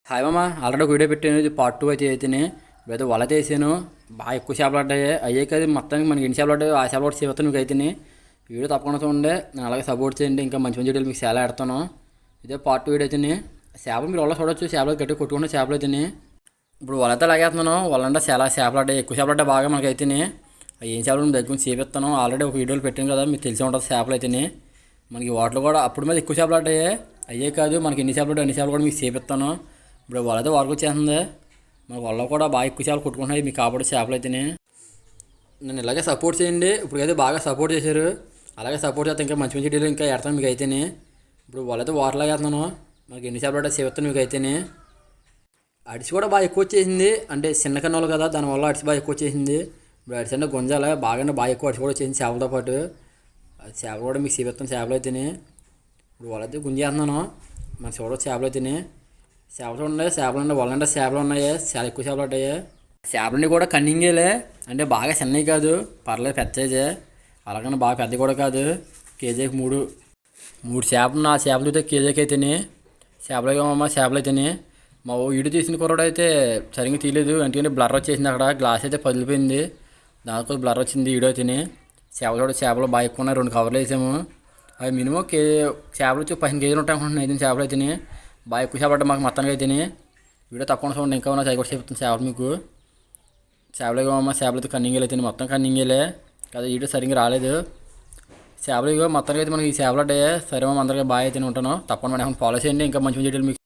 Hi మామ, already ఒక video పెట్టాను. ఇది పార్ట్ 2 అయితేనే ఇప్పుడైతే వల తీసాను. బాగా ఎక్కువ చేపలు పడ్డాయి. అయ్యే కదా మొత్తానికి మనకి ఎన్ని చేపలు పడ్డాయి ఆ చేపలు కూడా చేస్తాను మీకు అయితేనే. వీడియో తప్పకుండా చూడండి. నేను అలాగే సపోర్ట్ చేయండి. ఇంకా మంచి మంచి వీడియోలు మీకు చాలా ఆడతాను. ఇదే పార్ట్ 2 వీడియో అయితేనే. చేపలు మీరు వల్ల చూడొచ్చు. చేపలు గట్టి కొట్టుకుంటే చేపలు అయితేనే. ఇప్పుడు వలతో లాగేస్తున్నాను. వలంటే చాలా చేపలు పడ్డాయి. ఎక్కువ చేపలు పడ్డాయి బాగా మనకి అయితేనే. ఏం చేపలు దగ్గర చేపిస్తాను. ఆల్రెడీ ఒక వీడియోలు పెట్టాను కదా, మీకు తెలిసి ఉంటుంది చేపలు అయితేనే. మనకి వాటిలో కూడా అప్పుడు మీద ఎక్కువ చేపలు పడ్డాయి. అయ్యే కాదు మనకి ఎన్ని చేపలు పడ్డాయి అన్ని చేపలు కూడా మీకు చేపిస్తాను. ఇప్పుడు వలతో వరకు వచ్చేస్తుంది. మన వల్ల కూడా బాగా ఎక్కువ చేపలు కొట్టుకుంటున్నాయి మీకు కాబట్టి చేపలు అయితేనే. నన్ను ఇలాగే సపోర్ట్ చేయండి. ఇప్పుడు అయితే బాగా సపోర్ట్ చేశారు. అలాగే సపోర్ట్ చేస్తే ఇంకా మంచి మంచి డీలు ఇంకా ఎడతాను మీకు అయితేనే. ఇప్పుడు వాళ్ళైతే వాటర్లాగా వేస్తున్నాను. మనకి ఎన్ని చేపలు పడ్డా చేస్తాను మీకు అయితేనే. అడిసి కూడా బాగా ఎక్కువ వచ్చేసింది. అంటే చిన్న కన్నోళ్ళు కదా, దానివల్ల అడిసి బాగా ఎక్కువ వచ్చేసింది. ఇప్పుడు అడిసి అంటే గుంజాలి బాగా ఎక్కువ అడిసి కూడా వచ్చేసింది చేపలతో పాటు. చేపలు కూడా మీకు చేపిస్తాను చేపలు అయితేనే. ఇప్పుడు వాళ్ళైతే గుంజేస్తున్నాను. మన చూడవచ్చు చేపలు అయితేనే. చేపలు ఉన్నాయి, చేపలు ఉన్నాయి, వాళ్ళంటే చేపలు ఉన్నాయి. చాలా ఎక్కువ చేపలు ఉంటాయి. చేపలన్నీ కూడా కన్నింగేలే, అంటే బాగా చిన్నవి కాదు, పర్లేదు పెద్ద సైజే. అలాగని బాగా పెద్ద కూడా కాదు. కేజీకి మూడు చేపలు, 4 చేపలు అయితే కేజీకి అయితేనే. చేపలు అమ్మ చేపలు అయితేనే. మా వీడియో తీసిన కుర్రాడు అయితే సరిగ్గా తీయలేదు, ఎందుకంటే బ్లర్ వచ్చేసింది. అక్కడ గ్లాస్ అయితే పగిలిపోయింది, దానికోసం బ్లర్ వచ్చింది వీడియో అయితేనే. చేపలు బాగా ఎక్కువ ఉన్నాయి. 2 కవర్లు వేసాము. అవి మినిమం చేపలు వచ్చి 15 కేజీలు ఉంటాయి అనుకుంటున్నాను. 5 చేపలు అయితేనే. బాగా ఎక్కువ చేపలు మాకు మొత్తానికి అయితేనే. వీడియో తప్పకుండా చూడండి. ఇంకా ఉన్న కూడా చెప్తాను చేపలు మీకు. చేపలు ఇవ్వమ్మ చేపలు అయితే కన్నింగేలు అయితే మొత్తం కన్నింగేలే కదా, వీడియో సరిగ్గా రాలేదు. చేపలు ఇవ్వ మొత్తానికి అయితే మనకి ఈ చేపలు ఉంటాయి. సరే అందరికీ బాగా అయితేనే ఉంటాను. తప్పకుండా ఫాలో చేయండి. ఇంకా మంచి మంచి డీటెయిల్ మీకు